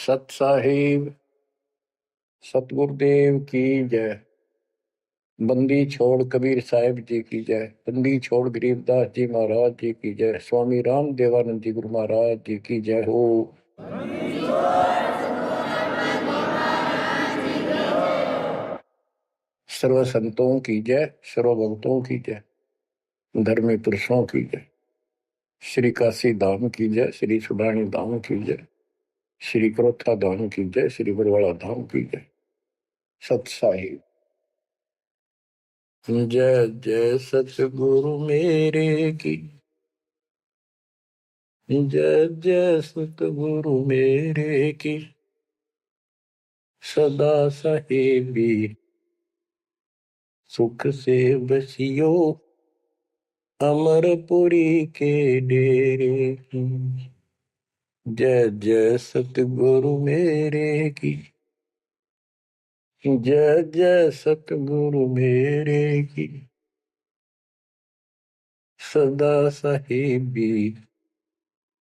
सत साहिब सतगुरुदेव की जय। बंदी छोड़ कबीर साहिब जी की जय। बंदी छोड़ गरीबदास जी महाराज जी की जय। स्वामी राम देवानंद जी गुरु महाराज जी की जय हो। सर्व संतों की जय, सर्व भक्तों की जय, धर्मी पुरुषों की जय। श्री काशी धाम की जय, श्री सुडानी धाम की जय, श्री क्रोथा धाम की जय, श्री बरवाड़ा धाम की जय। सत साहिब जय जय सतगुरु मेरे की जय जय सतगुरु मेरे की। सदा साहेबी सुख से बसियो अमरपुरी के डेरे की। जय जय सतगुरु मेरे की जय जय सतगुरु मेरे की। सदा साहेबी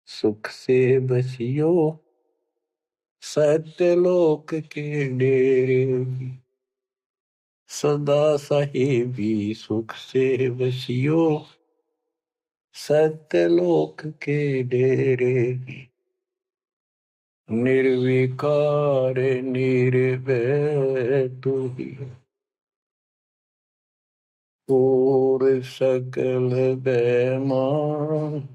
सुख से बसियो सत्यलोक के डेरे की। सदा साहेबी सुख से बसियो सत्यलोक के डेरे की। निर्विकार निर्भय तू ही और सकल बेमान।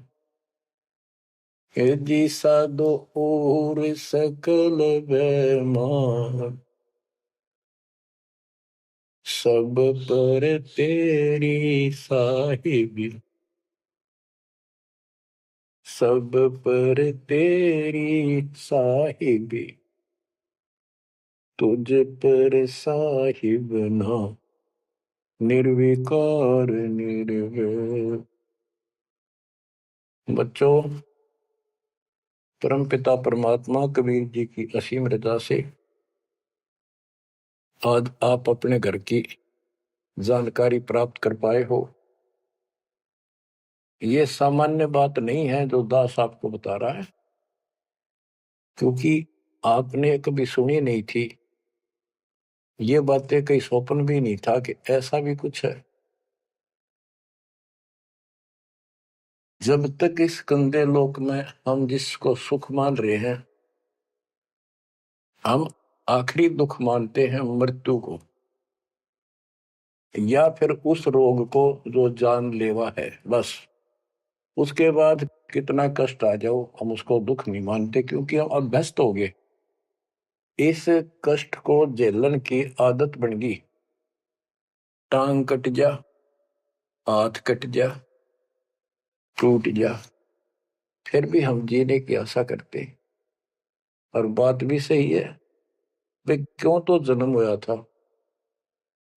जी साधो और सकल बेमान। सब पर तेरी साहिबी सब पर तेरी साहिबी। तुझ पर साहिब ना निर्विकार निर्भय। बच्चों, परमपिता परमात्मा कबीर जी की असीम रजा से आज आप अपने घर की जानकारी प्राप्त कर पाए हो। ये सामान्य बात नहीं है जो दास आपको बता रहा है, क्योंकि आपने कभी सुनी नहीं थी। ये बातें कहीं स्वप्न भी नहीं था कि ऐसा भी कुछ है। जब तक इस गंदे लोक में हम जिसको सुख मान रहे हैं, हम आखिरी दुख मानते हैं मृत्यु को, या फिर उस रोग को जो जानलेवा है। बस उसके बाद कितना कष्ट आ जाओ हम उसको दुख नहीं मानते, क्योंकि हम अभ्यस्त हो गए। इस कष्ट को झेलन की आदत बन गई। टांग कट जा, हाथ कट जा, टूट जा, फिर भी हम जीने की आशा करते। और बात भी सही है, वे क्यों तो जन्म हुआ था,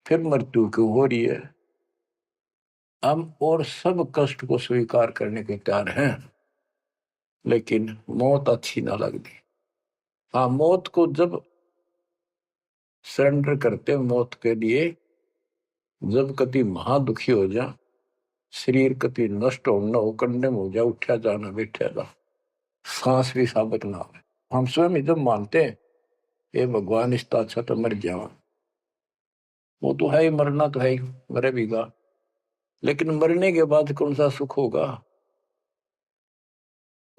फिर मृत्यु क्यों हो रही है। हम और सब कष्ट को स्वीकार करने के तैयार हैं, लेकिन मौत अच्छी ना लगती। हाँ, मौत को जब सरेंडर करते मौत के लिए, जब कति महादुखी हो जा, शरीर कति नष्ट हो न हो, कंडम हो जा, उठा जाना बैठा जा, सांस भी साबित ना हो। हम स्वयं जब मानते हैं ये भगवान इसका अच्छा तो मर जावा, वो तो है ही, मरना तो है ही, मरे भीगा। लेकिन मरने के बाद कौन सा सुख होगा।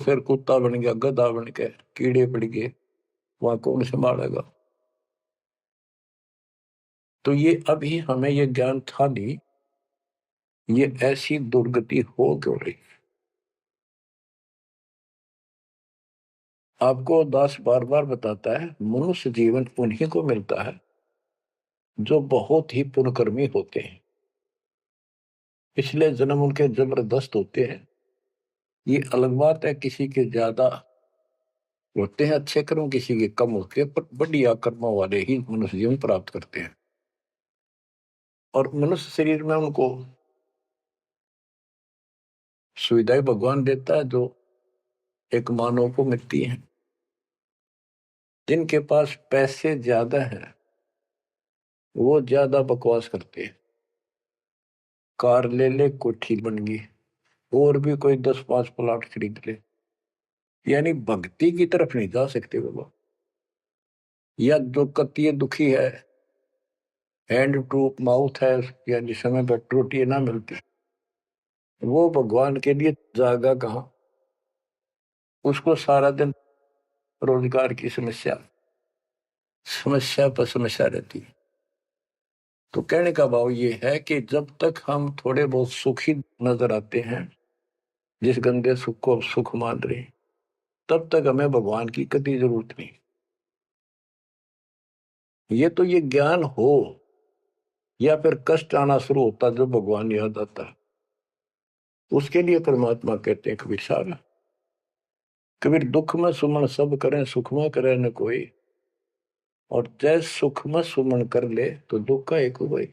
फिर कुत्ता बन गया, गधा बन के कीड़े पड़ गए, वहां कौन संभालेगा। तो ये अभी हमें ये ज्ञान था नहीं, ये ऐसी दुर्गति हो क्यों रही। आपको दास बार बार बताता है, मनुष्य जीवन उन्हीं को मिलता है जो बहुत ही पुण्यकर्मी होते हैं। पिछले जन्म उनके जबरदस्त होते हैं। ये अलग बात है, किसी के ज्यादा होते हैं अच्छे कर्म, किसी के कम होते हैं, पर बढ़िया कर्मों वाले ही मनुष्य जीवन प्राप्त करते हैं। और मनुष्य शरीर में उनको सुविधाएं भगवान देता है जो एक मानव को मिलती है। जिनके पास पैसे ज्यादा हैं वो ज्यादा बकवास करते हैं। कार ले ले, कोठी बन गई, और भी कोई 10-5 प्लाट खरीद ले, यानी भक्ति की तरफ नहीं जा सकते बाबा। या जो कतिय दुखी है, हैंड टू माउथ है, यानी समय पर रोटी ना मिलती, वो भगवान के लिए जागा कहाँ? उसको सारा दिन रोजगार की समस्या समस्या पर समस्या रहती है। तो कहने का भाव ये है कि जब तक हम थोड़े बहुत सुखी नजर आते हैं, जिस गंदे सुख को सुख मान रहे, तब तक हमें भगवान की कभी जरूरत नहीं। ये तो ये ज्ञान हो या फिर कष्ट आना शुरू होता जब भगवान याद आता, उसके लिए परमात्मा कहते हैं कबीर साहब, कबीर दुख में सुमन सब करें, सुख में करे न कोई, और जय सुख में सुमन कर ले तो दुख का एक हो भाई।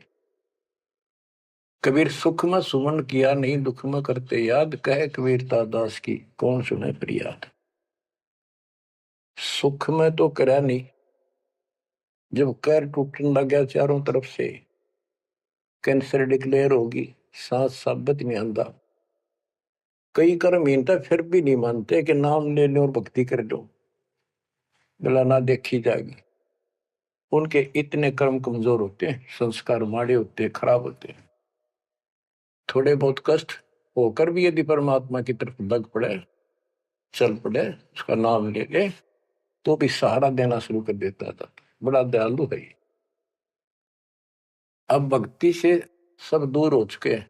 कबीर सुख में सुमन किया नहीं, दुख में करते याद, कहे कबीरता दास की कौन सुने फरियाद। सुख में तो करा नहीं, जब कैर टूटने लग गया चारों तरफ से, कैंसर डिक्लेयर होगी, सांस साबित नहीं आंदा, कई कर्म मीनता फिर भी नहीं मानते कि नाम ले लो और भक्ति कर लो, गला ना देखी जाएगी। उनके इतने कर्म कमजोर होते हैं, संस्कार माड़े होते हैं, खराब होते हैं। थोड़े बहुत कष्ट होकर भी यदि परमात्मा की तरफ लग पड़े, चल पड़े, उसका नाम ले ले, तो भी सहारा देना शुरू कर देता था। बड़ा दयालु है। अब भक्ति से सब दूर हो चुके हैं,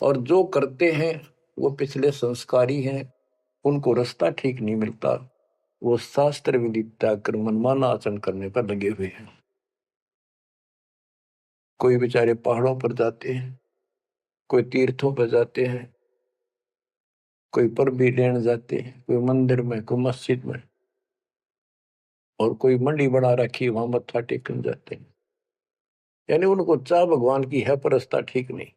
और जो करते हैं वो पिछले संस्कारी हैं, उनको रास्ता ठीक नहीं मिलता, वो शास्त्र विधि त्याग कर मनमाना आचरण करने पर लगे हुए हैं। कोई बेचारे पहाड़ों पर जाते हैं, कोई तीर्थों पर जाते हैं, कोई पर भी लेने जाते हैं, कोई मंदिर में, कोई मस्जिद में, और कोई मंडी बना रखी वहां मत्था टेकने जाते हैं। यानी उनको चाह भगवान की है पर रास्ता ठीक नहीं।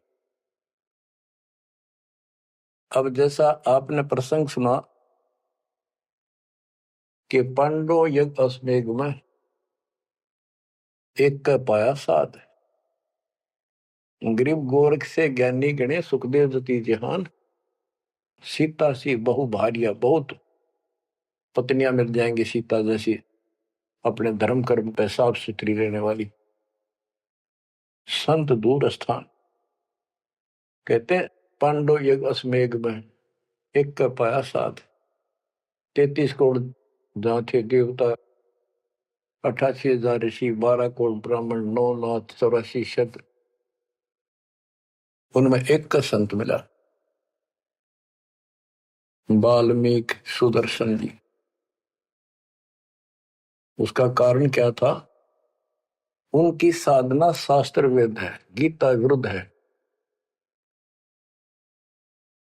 अब जैसा आपने प्रसंग सुना कि पांडव यज्ञ अश्वमेघ में एक का पाया साध, गरीब गोरख से ज्ञानी गणे, सुखदेव जति जहान, सीता सी बहु भारिया, बहुत पत्नियां मिल जाएंगी सीता जैसी, अपने धर्म कर्म पे साफ सुथरी रहने वाली। संत दूर स्थान, कहते हैं पांडव यज्ञ अश्वमेघ में एक का पाया साध, 33 करोड़ जहां थे देवता, 88,000 ऋषि, 12 करोड़ ब्राह्मण, 9,84 शत्र, उनमें एक का संत मिला, वाल्मीकि सुदर्शन जी। उसका कारण क्या था? उनकी साधना शास्त्र वेद है, गीता विरुद्ध है।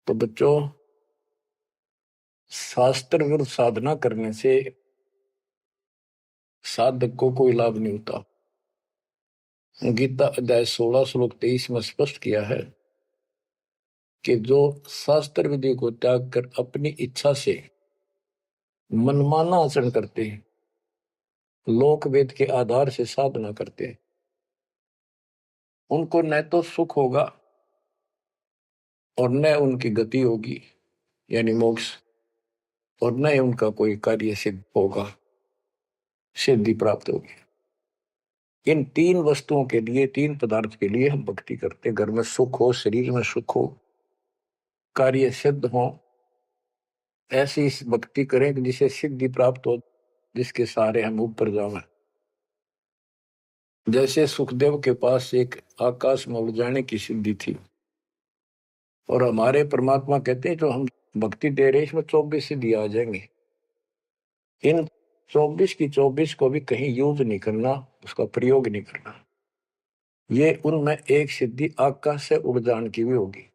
तो बच्चों, शास्त्र विरुद्ध साधना करने से साधक को कोई लाभ नहीं होता। गीता अध्याय 16 श्लोक 23 में स्पष्ट किया है कि जो शास्त्र विधि को त्याग कर अपनी इच्छा से मनमाना आचरण करते हैं, लोक वेद के आधार से साधना करते हैं, उनको न तो सुख होगा और न उनकी गति होगी, यानी मोक्ष, और न ही उनका कोई कार्य सिद्ध होगा, सिद्धि प्राप्त होगी। इन तीन वस्तुओं के लिए, तीन पदार्थ के लिए हम भक्ति करते हैं। घर में सुख हो, शरीर में सुख हो, कार्य सिद्ध हो, ऐसी भक्ति करें कि जिसे सिद्धि प्राप्त हो, जिसके सहारे हम ऊपर जावें। जैसे सुखदेव के पास एक आकाश में उड़ जाने की सिद्धि थी, और हमारे परमात्मा कहते हैं जो हम भक्ति दे रहे हैं इसमें 24 सिद्धि आ जाएंगे। इन 24 की 24 को भी कहीं यूज नहीं करना, उसका प्रयोग नहीं करना। ये उनमें एक सिद्धि आकाश से उड़ जाने की भी होगी।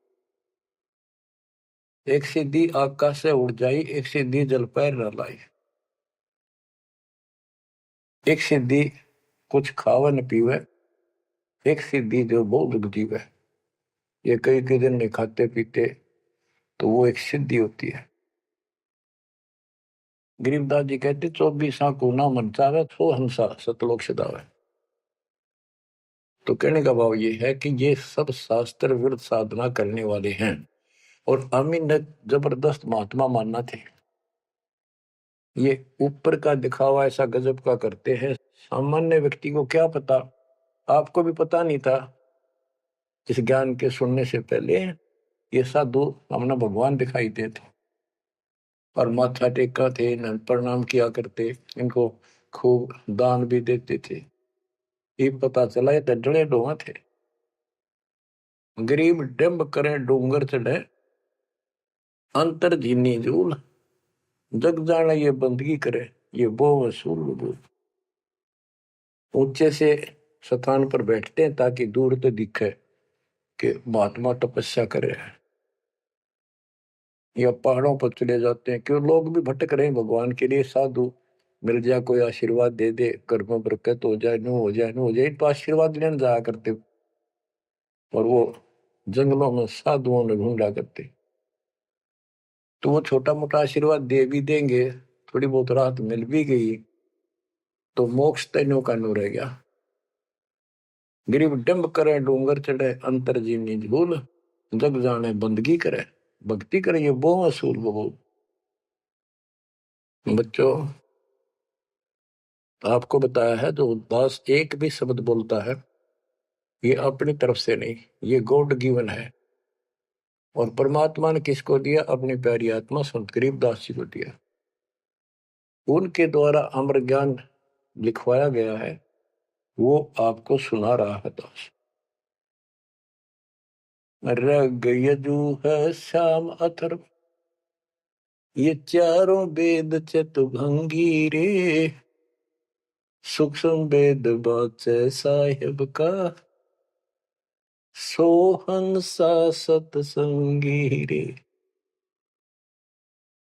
एक सिद्धि आकाश से उड़ जाई, एक सिद्धि जल पैर न लाई, एक सिद्धि कुछ खावे न पीवे, एक सिद्धि जो बहुत जीवे। ये कई कई दिन नहीं खाते पीते तो वो एक सिद्धि होती है। गरीबदास जी कहते 24 को ना मन चावे, सो हंसा सतलोक सदावे। तो कहने का भाव ये है कि ये सब शास्त्र विरुद्ध साधना करने वाले हैं, और अमीन ने जबरदस्त महात्मा मानना थे। ये ऊपर का दिखावा ऐसा गजब का करते हैं, सामान्य व्यक्ति को क्या पता। आपको भी पता नहीं था इस ज्ञान के सुनने से पहले, ये साधु हमने भगवान दिखाई देते और माथा टेका थे, इन्हें प्रणाम किया करते, इनको खूब दान भी देते थे। ये पता चला ये तो जड़े डोहा थे। गरीब डिम्ब करे डूंगर चढ़े, अंतर जीनी जूल, जग जाने ये बंदगी करे, ये बो वसूल वजूल। ऊंचे से स्थान पर बैठते हैं ताकि दूर तो दिखे कि महात्मा तपस्या कर रहे हैं, या पहाड़ों पर चले जाते हैं क्यों लोग भी भटक रहे हैं भगवान के लिए। साधु मिल जाए, कोई आशीर्वाद दे दे, घर में बरकत हो जाए, नो हो जाए, नो हो जाए, तो आशीर्वाद लेने जाया करते और वो जंगलों में साधुओं ने ढूंढा करते। तो वो छोटा मोटा आशीर्वाद दे भी देंगे, थोड़ी बहुत राहत मिल भी गई तो मोक्ष तैनो का नो रह गया। गरीब डंब करे डूंगर चढ़े, अंतर जीवनी झूल, जग जाने बंदगी करे, भक्ति करे, ये वो असूल वो। बच्चों, आपको बताया है जो दास एक भी शब्द बोलता है ये अपनी तरफ से नहीं, ये गॉड गिवन है। और परमात्मा ने किसको दिया? अपनी प्यारी आत्मा संत गरीबदास जी को दिया। उनके द्वारा अमर ज्ञान लिखवाया गया है, वो आपको सुना रहा है दास। रग यजु है श्याम अथर्व, ये चारों वेद चतुभंगी रे, सूक्ष्म वेद बाचे साहिब का, सोहंसा सतसंगी रे।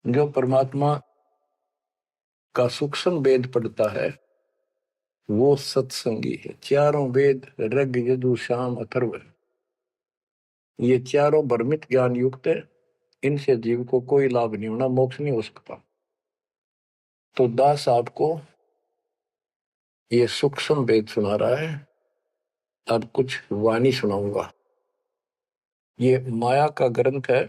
जो परमात्मा का सूक्ष्म वेद पढ़ता है वो सत्संगी है। चारों वेद ऋग यजु साम अथर्व, ये चारों भ्रमित ज्ञान युक्त है, इनसे जीव को कोई लाभ नहीं होना, मोक्ष नहीं हो सकता। तो दास आपको ये सूक्ष्म वेद सुना रहा है। अब कुछ वाणी सुनाऊंगा। ये माया का ग्रंथ है।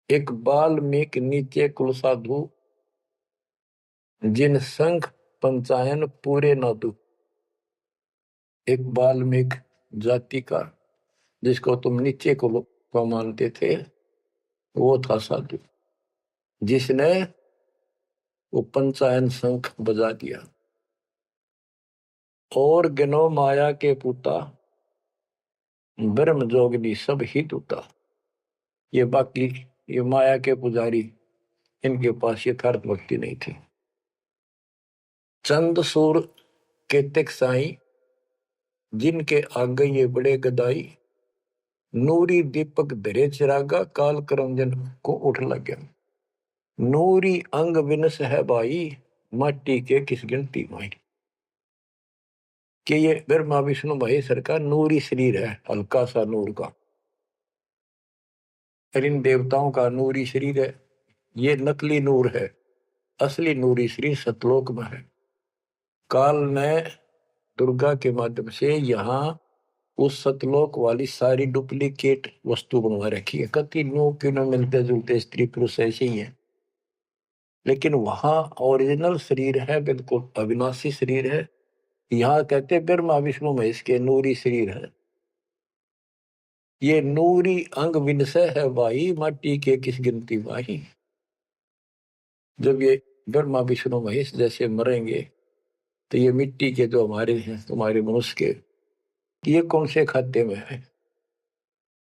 एक बाल्मीकि नीचे कुल साधु, जिन संख पंचायन पूरे न दू। एक बाल्मीकि जाति का, जिसको तुम नीचे कुल को मानते थे, वो था साधु जिसने वो पंचायन शंख बजा दिया। और गिनो माया के पुता, ब्रह्म जोगनी सब ही टूटा। ये बाकी ये माया के पुजारी, इनके पास यथार्थ भक्ति नहीं थी। चंद सूर के तिक साई, जिनके आगे ये बड़े गदाई, नूरी दीपक धरे चिरागा, काल करमजन को उठ लग गया। नूरी अंग विनस है भाई, माटी के किस गिनती भाई। कि ये ब्रह्मा विष्णु महेश्वर का नूरी शरीर है, हल्का सा नूर का। इन देवताओं का नूरी शरीर है, ये नकली नूर है, असली नूरी शरीर सतलोक में है। काल ने दुर्गा के माध्यम से यहाँ उस सतलोक वाली सारी डुप्लीकेट वस्तु बनवा रखी है। कति नो क्यों न मिलते जुलते स्त्री पुरुष ऐसे ही है, लेकिन वहां ओरिजिनल शरीर है, बिल्कुल अविनाशी शरीर है। यहाँ कहते ब्रह्मा विष्णु महेश के नूरी शरीर है। ये नूरी अंग विनसय है भाई, माटी के किस गिनती भाई। जब ये ब्रह्मा विष्णु महेश जैसे मरेंगे तो ये मिट्टी के जो हमारे हैं, तुम्हारे मनुष्य के, ये कौन से खाते में है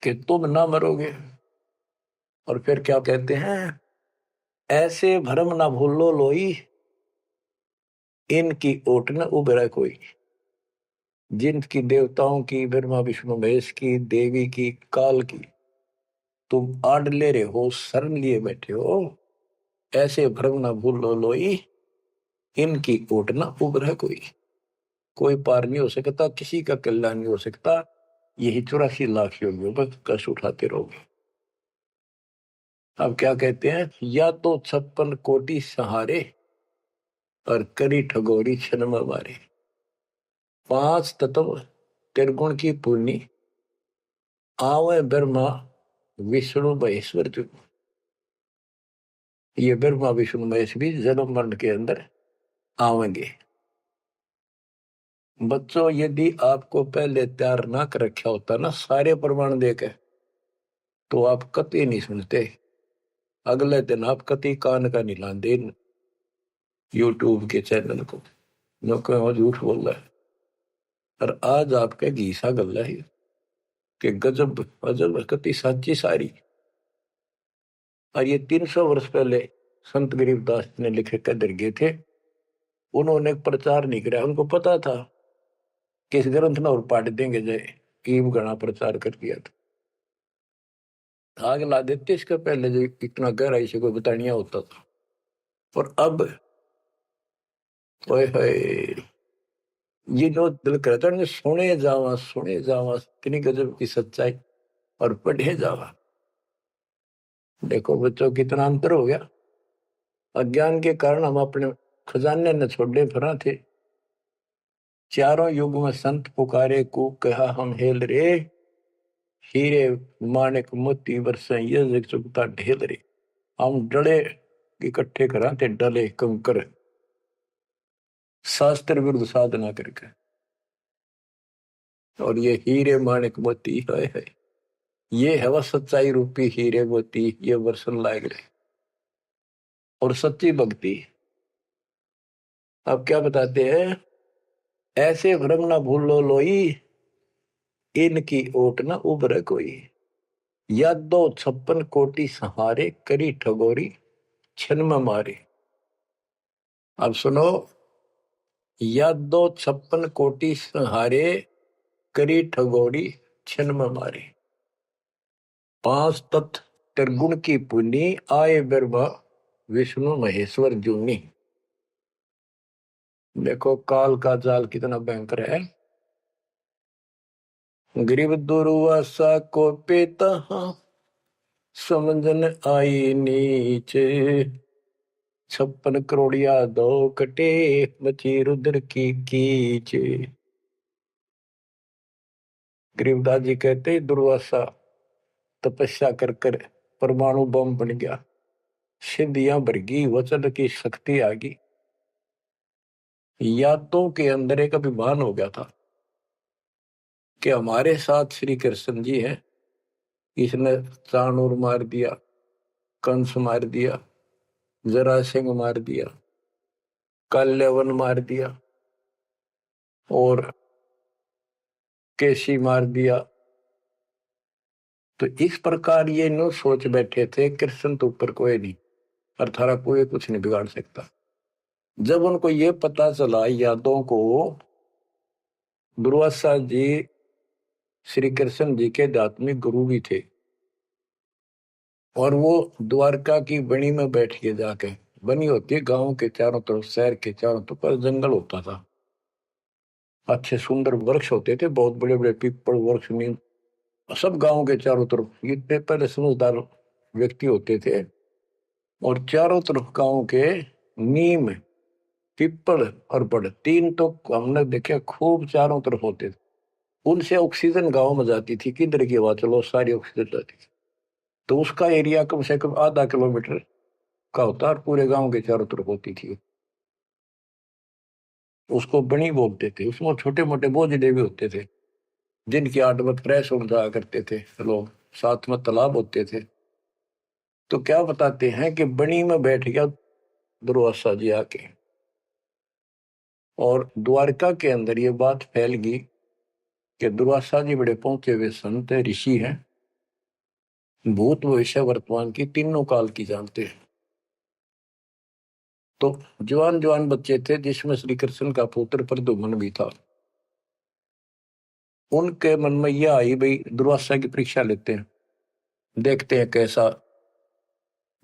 कि तुम ना मरोगे। और फिर क्या कहते हैं? ऐसे भरम ना भूलो लोई, इनकी ओट न उभरे कोई। जिनकी देवताओं की, ब्रह्मा विष्णु महेश की, देवी की, काल की तुम आड़ ले रहे हो, शरण लिए बैठे हो, ऐसे भ्रम ना भूलो लोई, इनकी ओट न उभरे कोई। कोई पार नहीं हो सकता, किसी का कल्याण नहीं हो सकता। यही 84 लाख योगियों पर कष्ट उठाते रहोगे। अब क्या कहते हैं? या तो 56 कोटि सहारे, और करी ठगोरी छन मारे। 5 तत्व त्रिगुण की पूर्णी, आवे ब्रह्मा विष्णु महेश्वर। ये ब्रह्मा विष्णु महेश भी जन्म मरण के अंदर आवेंगे। बच्चों, यदि आपको पहले तैयार ना कर रखा होता ना सारे प्रमाण देके, तो आप कतई नहीं सुनते। अगले दिन आप कतई कान का नहीं लाते यूट्यूब के चैनल को, जो कहो झूठ बोल रहा है। और आज आपके घीसा गल है कि गजब अजब कतई साची सारी। और ये 300 वर्ष पहले संत गरीबदास ने लिखे कदर गए थे। उन्होंने प्रचार नहीं किया, उनको पता था कि इस ग्रंथ ना और पाट देंगे जय ईब गणा प्रचार कर दिया था। आग ला देते इसका पहले जो इतना गहराई से कोई बतानिया होता था। और अब ओए होए, ये जो दिल करता है सुने जावा इतनी गजब की सच्चाई और पढ़े जावा। देखो बच्चों कितना अंतर हो गया। अज्ञान के कारण हम अपने खजाने न छोड़े फिरा थे। चारों युग में संत पुकारे को कहा हम हेल रे, हीरे माणिक मोती बरसे ये जग चुकता ढेल रे। हम डले इकट्ठे करा थे, डले कंकर शास्त्र विरुद्ध साधना करके। और ये हीरे माणिक मोती है ये है वह सच्चाई रूपी हीरे मोती, ये वर्षन लाग रहे और सच्ची भक्ति। अब क्या बताते हैं, ऐसे भ्रम ना भूलो लोई, इनकी ओट न उभरे कोई। यादो 56 कोटि सहारे, करी ठगोरी छन में मारे। अब सुनो, यादो 56 कोटि सहारे, करी ठगोरी छन में मारे। 5 तत्व त्रिगुण की पुनी, आए ब्रह्मा विष्णु महेश्वर जूनी। देखो काल का जाल कितना भयंकर है। गरीब दुर्वासा को पेता समझन आई नीचे, 56 करोड़िया दो कटे, मची रुद्र की कीचे। गरीबदास जी कहते दुर्वासा तपस्या कर कर परमाणु बम बन गया, सिद्धियां भर गई, वचन की शक्ति आ गई। यादों के अंदर एक अभिमान हो गया था कि हमारे साथ श्री कृष्ण जी हैं। इसने चाणूर मार दिया, कंस मार दिया, जरासिंह मार दिया, कल्यवन मार दिया और केसी मार दिया। तो इस प्रकार ये नो सोच बैठे थे कृष्ण तो ऊपर कोई नहीं और थारा कोई कुछ नहीं बिगाड़ सकता। जब उनको ये पता चला यादों को, दुर्वासा जी श्री कृष्ण जी के आध्यात्मिक गुरु भी थे और वो द्वारका की बनी में बैठ के जाके, बनी होती है गांव के चारों तरफ, शहर के चारों तरफ पर जंगल होता था, अच्छे सुंदर वृक्ष होते थे, बहुत बड़े बड़े पीपल वृक्ष नीम, सब गांव के चारों तरफ। इतने पहले समझदार व्यक्ति होते थे और चारों तरफ गांव के नीम, पीपल और बड़, तीन तो हमने देखे खूब चारों तरफ होते थे। उनसे ऑक्सीजन गांव में जाती थी, किधर की हवा चलो सारी ऑक्सीजन जाती थी। तो उसका एरिया कम से कम आधा किलोमीटर का होता और पूरे गांव के चारों तरफ होती थी। उसको बनी बोलते थे। उसमें छोटे मोटे बोझले भी होते थे जिनकी आटमत फ्रेश हो जाया करते थे लोग, साथ में तालाब होते थे। तो क्या बताते हैं कि बनी में बैठ गया दुर्वासा जी आके और द्वारका के अंदर ये बात फैल गई कि दुर्वासा जी बड़े पहुंचे हुए संत ऋषि हैं, भूत भविष्य वर्तमान की तीनों काल की जानते हैं। तो जवान जवान बच्चे थे जिसमें श्री कृष्ण का पुत्र प्रद्युम्न भी था। उनके मन में यह आई भाई दुर्वासा की परीक्षा लेते हैं, देखते हैं कैसा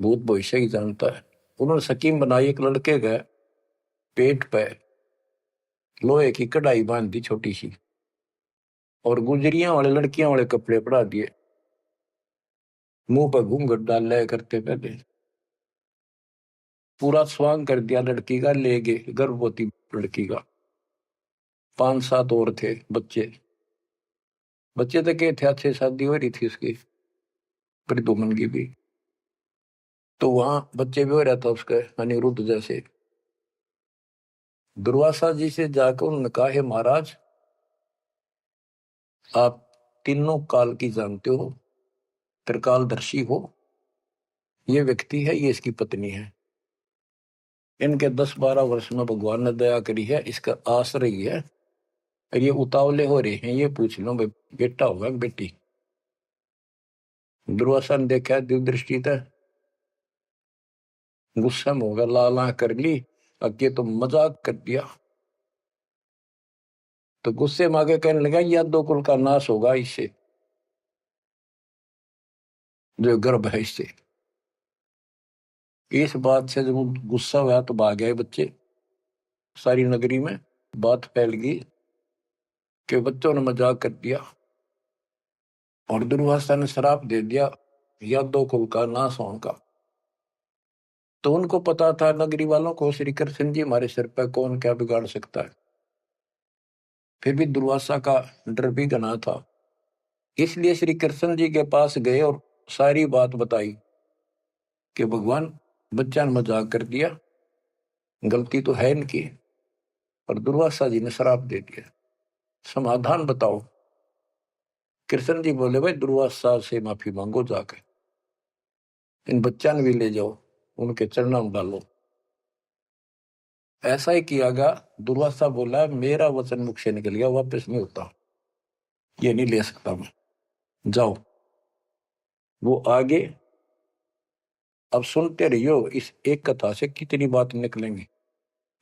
भूत भविष्य की जानता है। उन्होंने स्कीम बनाई, एक लड़के का पेट पे लोहे की कढ़ाई बांध दी छोटी सी और गुजरियां वाले लड़कियां वाले कपड़े पड़ा दिए, मुंह पर घूंघट डाल लिया करते पहले, पूरा स्वांग कर दिया लड़की का, ले गए गर्भवती लड़की का। 5-7 और थे बच्चे, बच्चे तो क्या थे, अच्छे शादी हो रही थी उसकी प्रद्युम्न की भी। तो वहां बच्चे भी हो रहा था उसके अनिरुद्ध जैसे। दुर्वासा जी से जाकर उन्होंने कहा, हे महाराज, आप तीनों काल की जानते हो, त्रिकालदर्शी हो। ये व्यक्ति है, ये इसकी पत्नी है। इनके 10-12 वर्ष में भगवान ने दया करी है, इसका आश्रय ही है। और ये उतावले हो रहे हैं, ये पूछ लो भाई बेटा होगा कि बेटी। दुर्वासा ने देखा दिव्य दृष्टि था, गुस्सा में होगा, लाला कर ली, अब ये तो मजाक कर दिया। तो गुस्से में आगे कहने लगा, यह दो कुल का नाश होगा इससे, जो गर्भ है इससे। इस बात से जब गुस्सा हुआ तो भाग गए बच्चे। सारी नगरी में बात फैल गई कि बच्चों ने मजाक कर दिया और दुर्वासा ने श्राप दे दिया या दो कुल का नाश होने का। तो उनको पता था, नगरी वालों को, श्री कृष्ण जी हमारे सिर पर कौन क्या बिगाड़ सकता है। फिर भी दुर्वासा का डर भी घना था, इसलिए श्री कृष्ण जी के पास गए और सारी बात बताई कि भगवान, बच्चा ने मजाक कर दिया, गलती तो है इनकी, और दुर्वासा जी ने श्राप दे दिया, समाधान बताओ। कृष्ण जी बोले, भाई दुर्वासा से माफी मांगो जाकर, इन बच्चा ने भी ले जाओ, उनके चरणों में डालो। ऐसा ही किया गया। दुर्वासा बोला, मेरा वचन मुख से निकल गया, वापस नहीं होता, ये नहीं ले सकता मैं, जाओ। वो आगे, अब सुनते रहियो, इस एक कथा से कितनी बात निकलेंगी,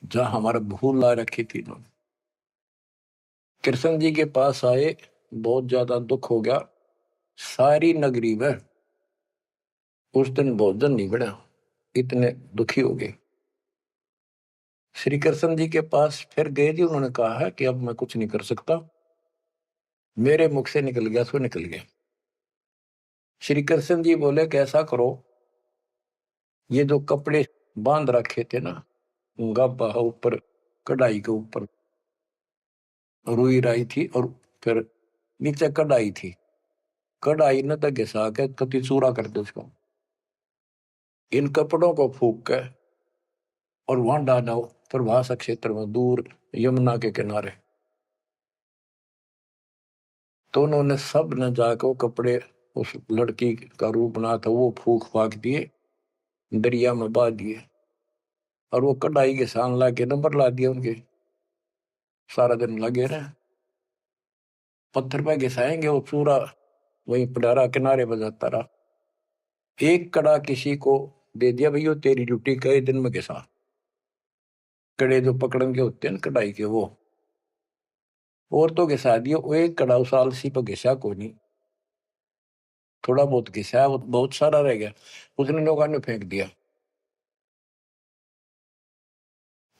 जहां हमारा भूल ला रखी थी इन्होंने। कृष्ण जी के पास आए, बहुत ज्यादा दुख हो गया, सारी नगरी में उस दिन भोजन नहीं बना, इतने दुखी हो गए। श्री कृष्ण जी के पास फिर गए जी, उन्होंने कहा है कि अब मैं कुछ नहीं कर सकता, मेरे मुख से निकल गया सो निकल गया। श्री कृष्ण जी बोले, कैसा करो, ये जो कपड़े बांध रखे थे ना, गाबा ऊपर, कढ़ाई के ऊपर रुई राई थी, और फिर नीचे कढ़ाई थी, कढ़ाई न तो घिसा के कति चूरा कर दो उसको, इन कपड़ों को फूक के और वहां डालो प्रभास क्षेत्र में, दूर यमुना के किनारे। तो उन्होंने सब ने जाकर वो कपड़े, उस लड़की का रूप बना था, वो फूक फाक दिए, दरिया में बहा दिए, और वो कढ़ाई के सान ला के नंबर ला दिए उनके। सारा दिन लगे रहे, पत्थर पे घिसाएंगे, वो चूरा वहीं पडारा किनारे बजाता रहा। एक कड़ा किसी को दे दिया, भैया तेरी ड्यूटी कई दिन में घिसा, कड़े जो पकड़न के होते हैं ना कढ़ाई के, वो और तो घिसा दिया। वो एक कड़ा उस आलसी पर घिसा को नहीं, थोड़ा बहुत घिसा, वो बहुत सारा रह गया, उसने लोगों ने फेंक दिया।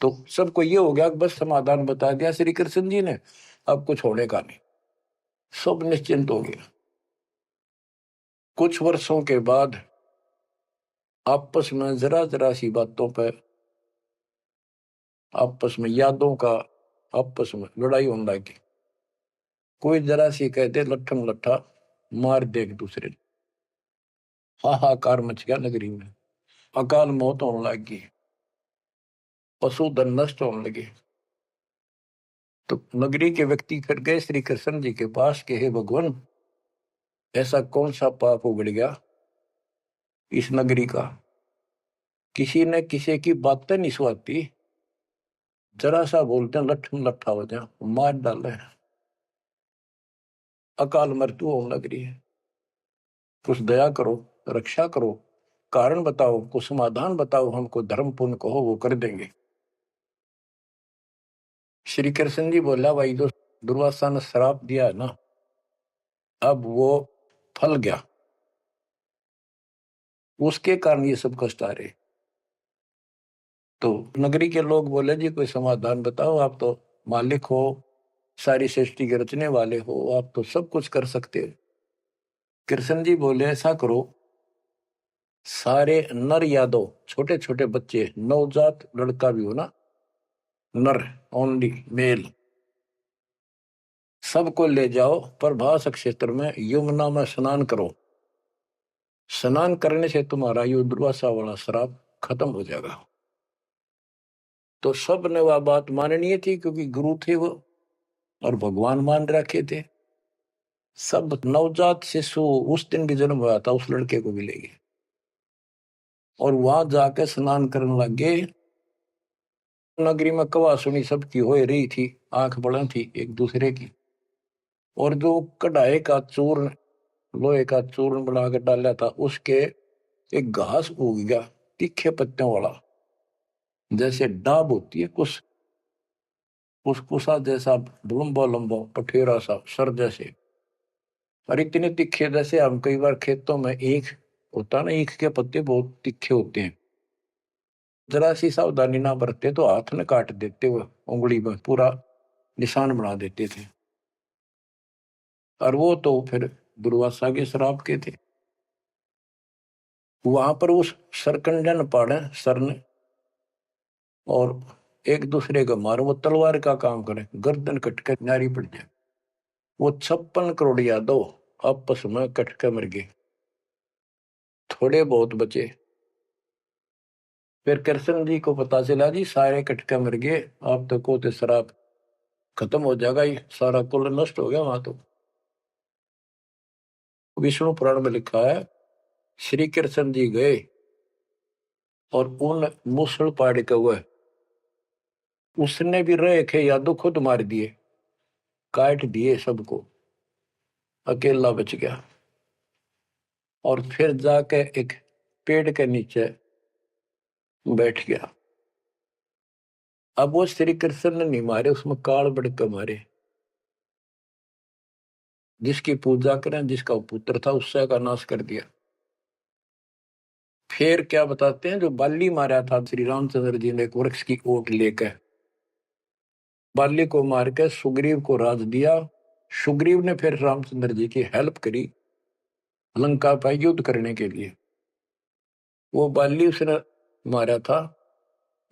तो सबको ये हो गया, बस समाधान बता दिया श्री कृष्ण जी ने, अब कुछ होने का नहीं, सब निश्चिंत हो गया। कुछ वर्षों के बाद आपस में जरा जरा सी बातों पर, आपस में यादों का, आपस में लड़ाई होने लगी। कोई जरा सी कहते लट्ठम लट्ठा मार दे एक दूसरे ने, हाहाकार मच गया नगरी में, अकाल मौत होने लगी, पशुधन नष्ट होने लगे। तो नगरी के व्यक्ति फिर गए श्री कृष्ण जी के पास कि हे भगवान, ऐसा कौन सा पाप उगड़ गया इस नगरी का, किसी ने किसी की बातें नहीं सुहाती, जरा सा बोलते हैं लट्ठम लट्ठा हो जाए, मार डाले, अकाल मृत्यु होने लग रही है। कुछ दया करो, रक्षा करो, कारण बताओ, कुछ समाधान बताओ, हमको धर्म पुण्य कहो, वो कर देंगे। श्री कृष्ण जी बोला, भाई जो दुर्वासा ने श्राप दिया है ना, अब वो फल गया, उसके कारण ये सब कष्ट आ रहे। तो नगरी के लोग बोले, जी कोई समाधान बताओ, आप तो मालिक हो, सारी सृष्टि के रचने वाले हो, आप तो सब कुछ कर सकते हो। कृष्ण जी बोले, ऐसा करो, सारे नर यादव, छोटे छोटे बच्चे, नवजात लड़का भी हो ना, नर, ओनली मेल, सबको ले जाओ प्रभास क्षेत्र में, यमुना में स्नान करो, स्नान करने से तुम्हारा ये दुर्वासा वाला श्राप खत्म हो जाएगा। तो सब ने वह बात माननी थी, क्योंकि गुरु थे वो और भगवान मान रखे थे। सब नवजात शिशु उस दिन भी जन्म हुआ था उस लड़के को मिलेगी, और वहां जाके स्नान करने लग गए। नगरी में कवा सुनी सबकी हो रही थी, आंख बड़ा थी एक दूसरे की। और जो कढ़ाई का चूर्ण, लोहे का चूर्ण बना कर डाला था, उसके एक घास उग गया तीखे पत्तियों वाला, जैसे डाब होती है कुछ कुसकुसा जैसा, लंबा लंबा पठेरा सा सर जैसे, और इतने तीखे जैसे हम कई बार खेतों में ईख होता ना, ईख के पत्ते बहुत तीखे होते हैं। जरा सी सावधानी ना बरते तो हाथ में काट देते, वो उंगली में पूरा निशान बना देते थे। और वो तो फिर दुर्वासा के श्राप के थे। वहां पर उस सरकंडन पाड़े सर ने, और एक दूसरे को मारो, वो तलवार का काम करे, गर्दन कटके नारी पड़ जाए। वो 56 करोड़ यादव आपस में कटके मर गए, थोड़े बहुत बचे। फिर कृष्ण जी को पता चला जी सारे कटके मर गए, आप तो को तो शराब खत्म हो जाएगा, ये सारा कुल नष्ट हो गया। वहां तो विष्णु पुराण में लिखा है, श्री कृष्ण जी गए और उन मूसल पाड़ के हुए, उसने भी रहे खे यादव खुद मार दिए, काट दिए सबको, अकेला बच गया। और फिर जाके एक पेड़ के नीचे बैठ गया। अब वो श्री कृष्ण ने नहीं मारे, उसमें काल बढ़ के मारे। जिसकी पूजा करें, जिसका पुत्र था, उससे का नाश कर दिया। फिर क्या बताते हैं, जो बाली मारा था श्री रामचंद्र जी ने एक वृक्ष की ओट लेकर, बाली को मार के सुग्रीव को राज दिया। सुग्रीव ने फिर रामचंद्र जी की हेल्प करी लंका पर युद्ध करने के लिए। वो बाली उसने मारा था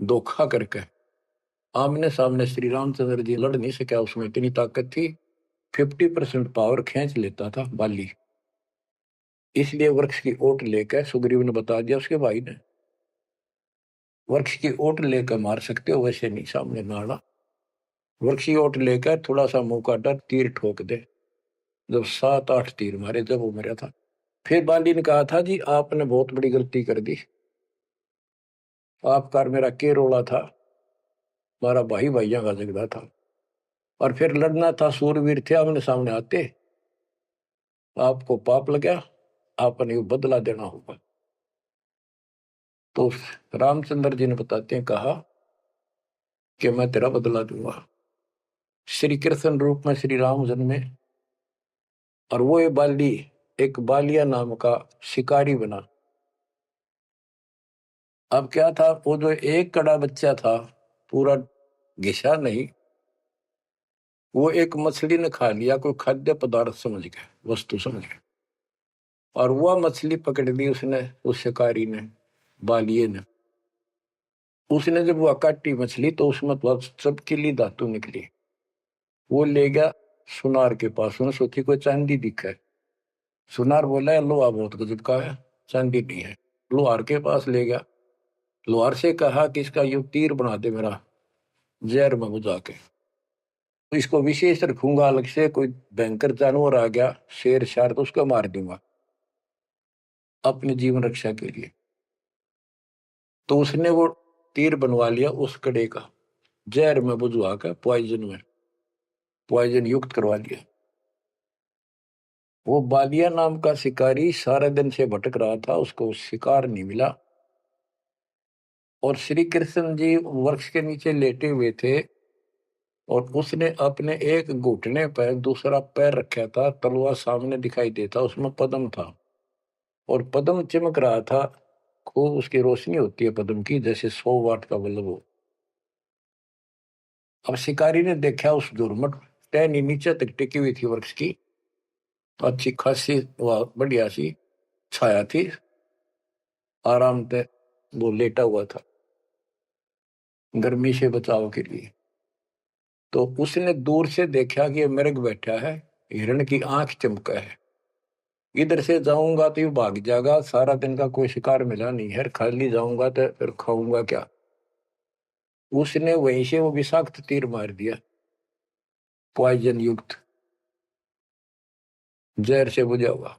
धोखा करके, आमने सामने श्री रामचंद्र जी लड़ नहीं सका, उसमें इतनी ताकत थी, 50% पावर खींच लेता था बाली। इसलिए वृक्ष की ओट लेकर सुग्रीव ने बता दिया उसके भाई ने, वृक्ष की ओट लेकर मार सकते हो, वैसे नहीं सामने ना आना। वृक्ष की ओट लेकर थोड़ा सा मुंह काटा, तीर ठोक दे। जब 7-8 तीर मारे, जब वो मरा था। फिर बाली ने कहा था जी आपने बहुत बड़ी गलती कर दी, आपका मेरा के रोला था, हमारा भाई भाइयों का झगड़ा था, और फिर लड़ना था, सूरवीर थे आमने सामने आते, आपको पाप लगा, आपने बदला देना होगा। तो रामचंद्र जी ने बताते हैं, कहा कि मैं तेरा बदला दूंगा। श्री कृष्ण रूप में श्री राम जन्मे, और वो ये बाली एक बालिया नाम का शिकारी बना। अब क्या था, वो जो एक कड़ा बच्चा था, पूरा घिसा नहीं, वो एक मछली ने खा लिया, कोई खाद्य पदार्थ समझ के, वस्तु समझ के, और वह मछली पकड़ ली उसने, उस शिकारी ने, बालिए ने। उसने जब वह काटी मछली, तो उसमें तो चमकीली धातु निकली। वो ले गया सुनार के पास, उसने सोची कोई चांदी दिखा है। सुनार बोला है लोहा बहुत गजब का है, चांदी नहीं है। लोहार के पास ले गया, लोहार से कहा कि इसका यू तीर बना दे मेरा, जहर में बुझा के, तो इसको विशेष रखूंगा, अलग से कोई भयंकर जानवर आ गया, शेर शार, तो उसको मार दूंगा अपने जीवन रक्षा के लिए। तो उसने वो तीर बनवा लिया उस कड़े का, जहर में बुझवा कर, पॉइजन युक्त करवा लिया। वो बालिया नाम का शिकारी सारे दिन से भटक रहा था, उसको शिकार नहीं मिला। और श्री कृष्ण जी वृक्ष के नीचे लेटे हुए थे, और उसने अपने एक घुटने पर दूसरा पैर रखा था, तलवार सामने दिखाई देता, उसमें पद्म था, और पद्म चमक रहा था खूब, उसकी रोशनी होती है पद्म की, जैसे 100 वाट का बल्ब हो। अब शिकारी ने देखा उस दुर्मट टहनी नीचे तक टिकी हुई थी वृक्ष की, अच्छी खासी वह बढ़िया सी छाया थी, आराम से वो लेटा हुआ था गर्मी से बचाव के लिए। तो उसने दूर से देखा कि ये मृग बैठा है, हिरण की आंख चमका है, इधर से जाऊंगा तो ये भाग जाएगा, सारा दिन का कोई शिकार मिला नहीं है, खाली जाऊंगा तो फिर खाऊंगा क्या। उसने वहीं से वो विषाक्त तीर मार दिया, पॉइजन युक्त, जहर से बुझा हुआ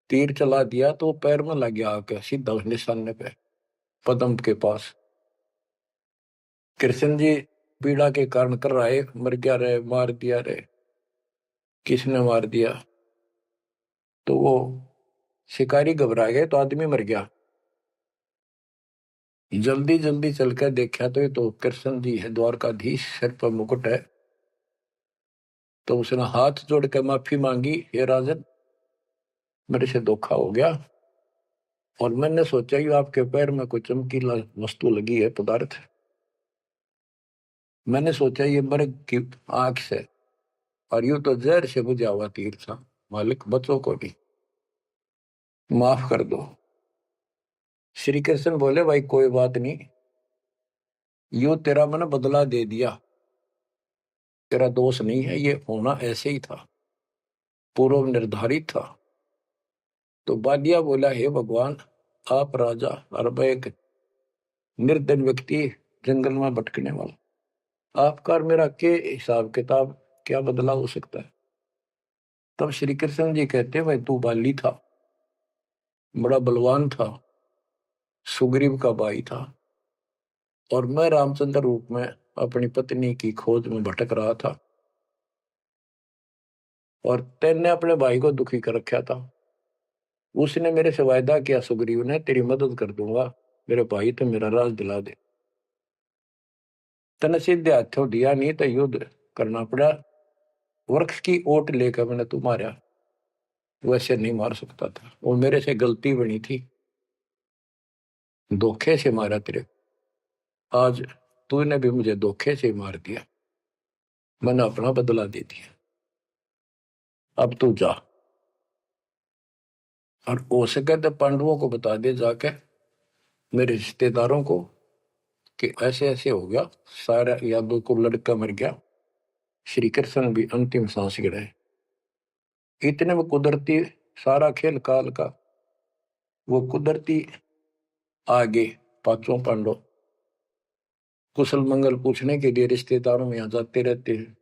तीर चला दिया, तो पैर में लग गया आके सीधा उस निशाने पे, पदम के पास। कृष्ण जी पीड़ा के कारण कर रहा है, मर गया रे, मार दिया रे। किसने मार दिया? तो वो शिकारी घबरा गए तो आदमी मर गया। जल्दी जल्दी चल कर देखा तो ये तो कृष्ण जी है, द्वारकाधीश, सिर पर मुकुट है। तो उसने हाथ जोड़ कर माफी मांगी, हे राजन, मेरे से धोखा हो गया, और मैंने सोचा कि आपके पैर में कोई चमकीला वस्तु लगी है, पदार्थ। मैंने सोचा ये मर्ग की आंख से, और यूं तो जहर से बुझा हुआ तीर था। मालिक, बच्चों को भी माफ कर दो। श्री कृष्ण बोले, भाई कोई बात नहीं, यूं तेरा मैंने बदला दे दिया, तेरा दोष नहीं है, ये होना ऐसे ही था, पूर्व निर्धारित था। तो बालिया बोला, हे भगवान, आप राजा और मैं एक निर्धन व्यक्ति, जंगल में भटकने वाला, आपका और मेरा के हिसाब किताब, क्या बदला हो सकता है? तब श्री कृष्ण जी कहते, भाई तू बाली था, बड़ा बलवान था, सुग्रीव का भाई था, और मैं रामचंद्र रूप में अपनी पत्नी की खोज में भटक रहा था, और तेने अपने भाई को दुखी कर रखा था। उसने मेरे से वायदा किया, सुग्रीव ने, तेरी मदद कर दूंगा, मेरे भाई तो मेरा राज दिला दे। तने सीधे हाथों दिया नहीं तो युद्ध करना पड़ा, वृक्ष की ओट लेकर मैंने तू मारा, वैसे नहीं मार सकता था, वो मेरे से गलती बनी थी, धोखे से मारा तेरे। आज तूने भी मुझे धोखे से मार दिया, मैंने अपना बदला दे दिया, अब तू जा, और हो सके तो पांडवों को बता दे जाके, मेरे रिश्तेदारों को, कि ऐसे ऐसे हो गया, सारा यादव को लड़का मर गया, श्री कृष्ण भी अंतिम सांस गिराए। इतने में कुदरती, सारा खेल काल का, वो कुदरती आगे पांचों पांडव कुशल मंगल पूछने के लिए रिश्तेदारों में आ जाते रहते हैं।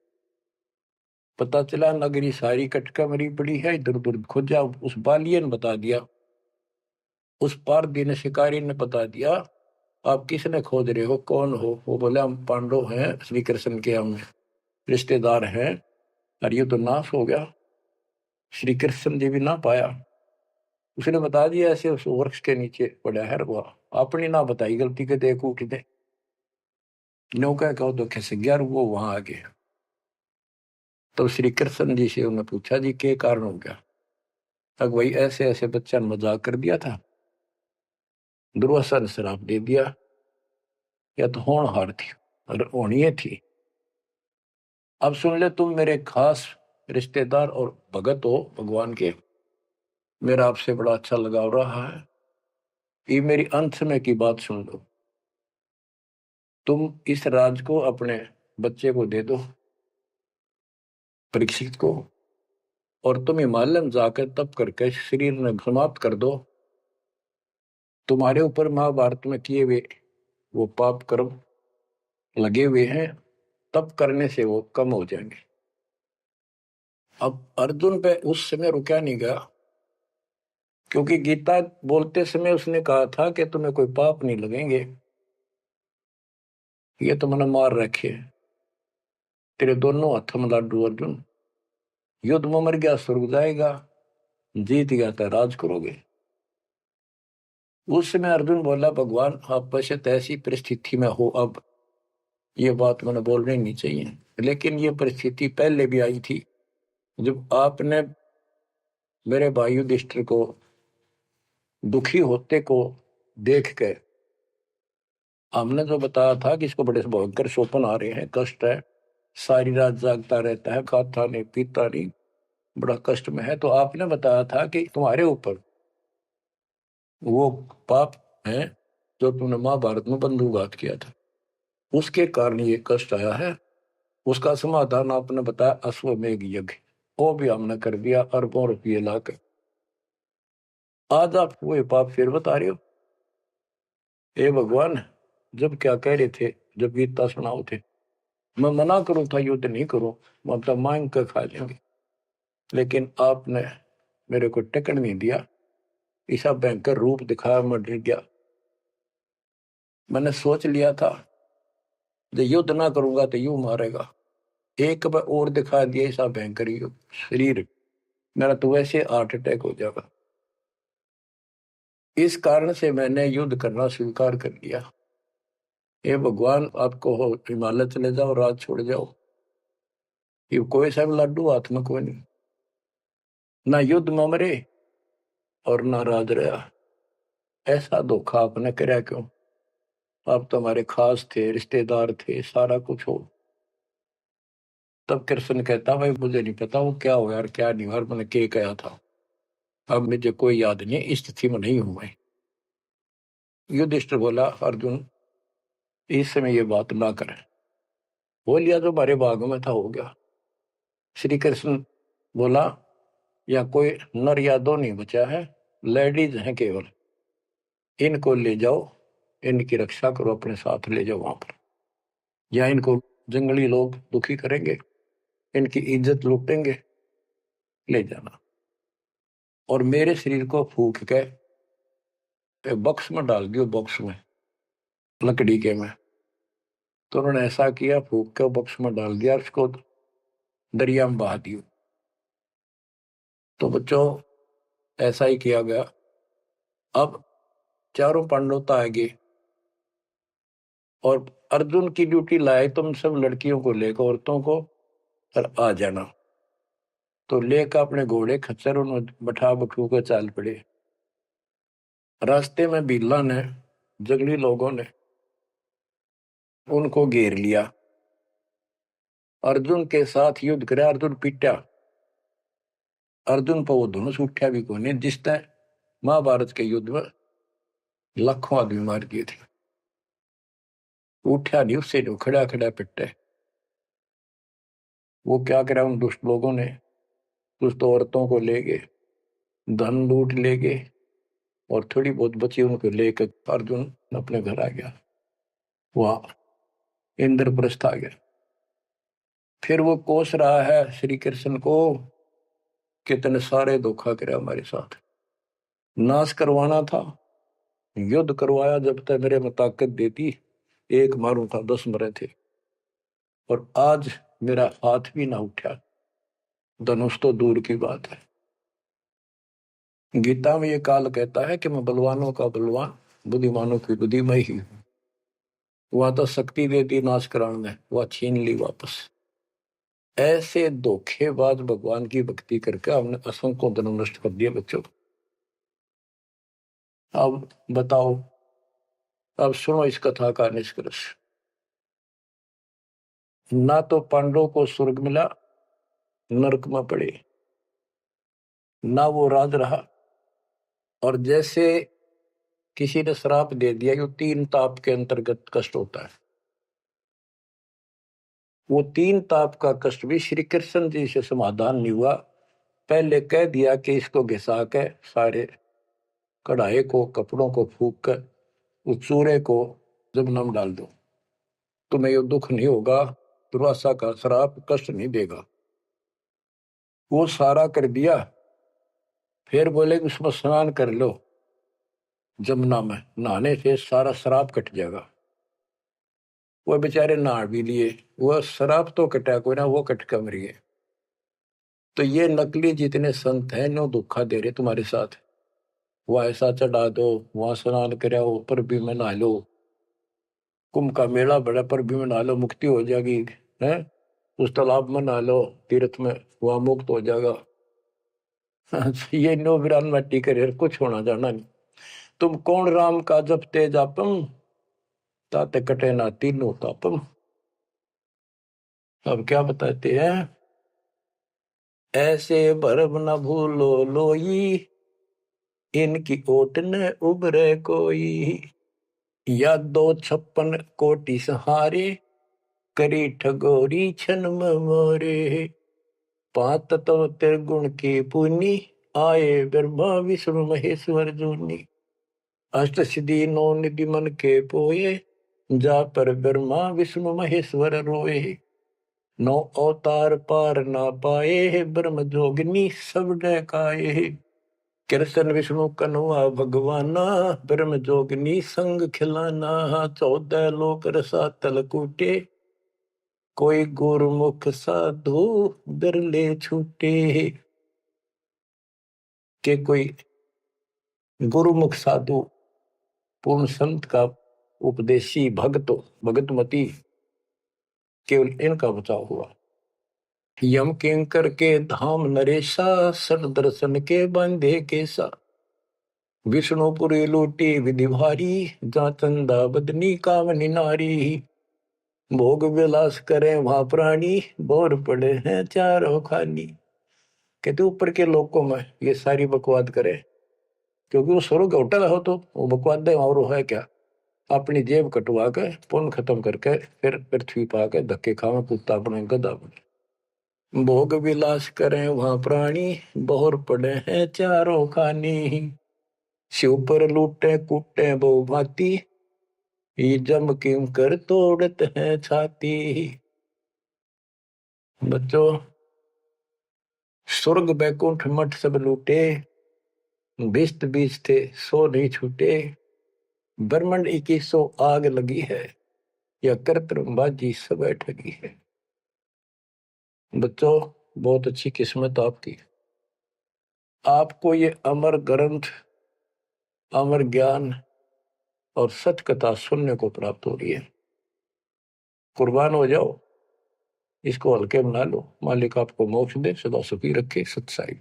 पता चला नगरी सारी कटका मरी पड़ी है, इधर उधर खोजा, उस बालिए ने बता दिया, उस पार दिन शिकारी ने बता दिया, आप किसने खोज रहे हो, कौन हो? वो बोले, हम पांडव हैं, श्री कृष्ण के हम रिश्तेदार हैं, और ये तो नाश हो गया, श्री कृष्ण जी भी ना पाया। उसने बता दिया, ऐसे उस वृक्ष के नीचे पड़ा है, वो अपनी ना बताई गलती के, देख उठ दे, नौका कहो तो खिस गया, वो वहां आ गया। तो श्री कृष्ण जी से उन्होंने पूछा, जी क्या कारण हो गया? तक वही ऐसे ऐसे बच्चा ने मजाक कर दिया था, दुर्वासा ने श्राप दे दिया, या तो होनहार थी और होनी थी। अब सुन ले, तुम मेरे खास रिश्तेदार और भगत हो भगवान के, मेरा आपसे बड़ा अच्छा लगाव रहा है, ये मेरी अंत समय की बात सुन लो। तुम इस राज को अपने बच्चे को दे दो, परीक्षित को, और तुम हिमालय में जाकर तप करके शरीर में समाप्त कर दो। तुम्हारे ऊपर महाभारत में किए हुए वो पाप कर्म लगे हुए हैं, तप करने से वो कम हो जाएंगे। अब अर्जुन पे उस समय रुका नहीं गया, क्योंकि गीता बोलते समय उसने कहा था कि तुम्हें कोई पाप नहीं लगेंगे, ये तो मैंने मार रखे, तेरे दोनों हाथों में लाडू अर्जुन, युद्ध में मर गया स्वर्ग जाएगा, जीत गया तो राज करोगे। उस समय अर्जुन बोला, भगवान आप बशत ऐसी परिस्थिति में हो, अब ये बात मैंने बोलनी नहीं चाहिए, लेकिन ये परिस्थिति पहले भी आई थी, जब आपने मेरे भाई युधिष्ठिर को दुखी होते को देख के, हमने जो बताया था कि इसको बड़े भयंकर स्वप्न आ रहे हैं, कष्ट है, सारी रात जागता रहता है, खाता नहीं पीता नहीं, बड़ा कष्ट में है, तो आपने बताया था कि तुम्हारे ऊपर वो पाप है जो तुमने महाभारत में बंधुघात किया था, उसके कारण ये कष्ट आया है। उसका समाधान आपने बताया, अश्वमेघ यज्ञ, वो भी हमने कर दिया, अरबों रुपये लाकर। आज आप वही पाप फिर बता रहे हो। हे भगवान, जब क्या कह रहे थे, जब गीता सुनाओ थे, मैं मना करूं था युद्ध नहीं करूं, मतलब मांग कर खा लेंगे, लेकिन आपने मेरे को टिकट नहीं दिया, ऐसा भयंकर रूप दिखाया, मैं डर गया। मैंने सोच लिया था जो युद्ध ना करूंगा तो यूं मारेगा, एक बार और दिखा दिया ऐसा भयंकर शरीर, मेरा तो वैसे हार्ट अटैक हो जाएगा। इस कारण से मैंने युद्ध करना स्वीकार कर लिया। हे भगवान, आपको हो हिमालय चले जाओ, राज छोड़ जाओ, ये कोई सा भी लाडू हाथ में कोई नहीं, ना युद्ध में मरे और ना राज रहा। ऐसा धोखा आपने कराया क्यों? आप तो हमारे खास थे, रिश्तेदार थे, सारा कुछ हो। तब कृष्ण कहता, भाई मुझे नहीं पता वो क्या हुआ और क्या नहीं हुआ, और मैंने क्या कहा था, अब मुझे कोई याद नहीं, इस स्थिति में नहीं हूं मैं। युधिष्ठिर बोला, अर्जुन इस समय ये बात ना करें, हो लिया जो हमारे भाग में था हो गया। श्री कृष्ण बोला, या कोई नर या दो नहीं बचा है, लेडीज हैं केवल, इनको ले जाओ, इनकी रक्षा करो, अपने साथ ले जाओ वहां पर, या इनको जंगली लोग दुखी करेंगे, इनकी इज्जत लूटेंगे, ले जाना। और मेरे शरीर को फूक के बॉक्स में डाल दियो, बॉक्स में, लकड़ी के में। तो उन्होंने ऐसा किया, फूक के बॉक्स में डाल दिया, उसको दरिया में बहा दियो। तो बच्चों ऐसा ही किया गया। अब चारों पांडव तो आगे, और अर्जुन की ड्यूटी लाए, तुम सब लड़कियों को लेकर, औरतों को, और आ जाना। तो लेकर अपने घोड़े खच्चर उन्होंने बैठा बठू कर चाल पड़े। रास्ते में बिल्ला ने, जंगली लोगों ने उनको घेर लिया, अर्जुन के साथ युद्ध करे, अर्जुन पीटा, अर्जुन पर वो धनुष उठा भी कोई नहीं, जिसने महाभारत के युद्ध में लाखों आदमी मार दिए थे, उठा नहीं, उससे जो खड़ा खड़ा पिटे। वो क्या करा उन दुष्ट लोगों ने, कुछ तो औरतों को ले गए, धन लूट ले गए, और थोड़ी बहुत बची उनको लेकर अर्जुन अपने घर आ गया, वहां इंद्रप्रस्थ आ गया। फिर वो कोस रहा है श्री कृष्ण को, कितने सारे धोखा करे हमारे साथ, नाश करवाना था, युद्ध करवाया, जब तक मेरे में ताकत देती एक मारू था 10 मरे थे, और आज मेरा हाथ भी ना उठा, धनुष तो दूर की बात है। गीता में ये काल कहता है कि मैं बलवानों का बलवान, बुद्धिमानों की बुद्धि में ही हूं। वहां तो शक्ति देती नाश कराने, वह छीन ली वापस। ऐसे धोखेबाज भगवान की भक्ति करके हमने असंख्यों जन्म नष्ट कर दिए बच्चों। अब बताओ, अब सुनो इस कथा का निष्कर्ष। ना तो पांडवों को स्वर्ग मिला, नरक में पड़े, ना वो राज रहा, और जैसे किसी ने श्राप दे दिया, जो 3 ताप के अंतर्गत कष्ट होता है, वो 3 ताप का कष्ट भी श्री कृष्ण जी से समाधान नहीं हुआ। पहले कह दिया कि इसको घिसा के सारे कढ़ाई को, कपड़ों को फूक कर उस चूरे को जमुना में डाल दो, तुम्हें ये दुख नहीं होगा, दुर्वासा का श्राप कष्ट नहीं देगा। वो सारा कर दिया, फिर बोले कि उसमें स्नान कर लो, जमुना में नहाने से सारा श्राप कट जाएगा। वो बेचारे नहा भी लिए, वो श्राप तो कटा कोई ना, वो कट कम रही है। तो ये नकली जितने संत हैं, नो धोखा दे रहे तुम्हारे साथ, वह ऐसा चढ़ा दो, वहां स्नान कराओ, पर भी में नहा लो, कुंभ का मेला बड़ा, पर भी में नहा लो, मुक्ति हो जाएगी, है उस तालाब में नहा लो, तीर्थ में, वहां मुक्त हो जाएगा। ये नो विरान मट्टी करे, कुछ होना जाना नहीं। तुम कौन राम का जपते जापम, ताते कटे ना तीनों तापम। अब क्या बताते हैं, ऐसे भरम न भूलो लोई, इनकी ओट न उबरे कोई, या 256 कोटि सहारे, करी ठगोरी छन मोरे, 5 तत्व त्रिगुण की पुनी, आए ब्रह्मा विष्णु महेश्वर जोनी। अष्ट सिद्धि नौ निधि मन के पोए, जा पर ब्रह्मा विष्णु महेश्वर रोए। नौ अवतार पार ना पाए, ब्रह्म जोगिनी सब डकाए। कृष्ण विष्णु कन्वा भगवाना, ब्रह्म जोगिनी संग खिलाना। 14 लोक रसातल कूटे, कोई गुरुमुख साधु बिरले छूटे। के कोई गुरुमुख साधु पूर्ण संत का उपदेशी भक्त भगतमती केवल इनका बचाव हुआ। यम किंकर के धाम नरेशा, सर दर्शन के बंधे केसा। विष्णुपुरी लूटी विधि भारी, जा चंदा बदनी कामनी नारी। भोग विलास करे वहां प्राणी, बोर पड़े हैं चारों खानी। कहते ऊपर के लोकों में ये सारी बकवाद करे, क्योंकि वो स्वर्ग होटल हो तो वो बकवाद है और वो है क्या, अपनी जेब कटवा के पुण्य खत्म करके फिर पृथ्वी पा के धक्के खावे कुत्ता बने गधा बने। भोग विलास करें वहां प्राणी, बोर पड़े हैं चारों खानी। शिव पर लूटे कूटे बहु भांति, ये जम किम कर तोड़ते हैं छाती। बच्चों, स्वर्ग बैकुंठ मठ सब लूटे, बिस्त बीज थे सो नहीं छूटे। ब्रह्मंड 2100 आग लगी है, या कर्तबाजी सब ठगी है। बच्चों, बहुत अच्छी किस्मत आपकी, आपको ये अमर ग्रंथ, अमर ज्ञान और सच कथा सुनने को प्राप्त हो रही है। कुर्बान हो जाओ, इसको हल्के बना लो। मालिक आपको मोक्ष दे, सदा सुखी रखे। सत्साई।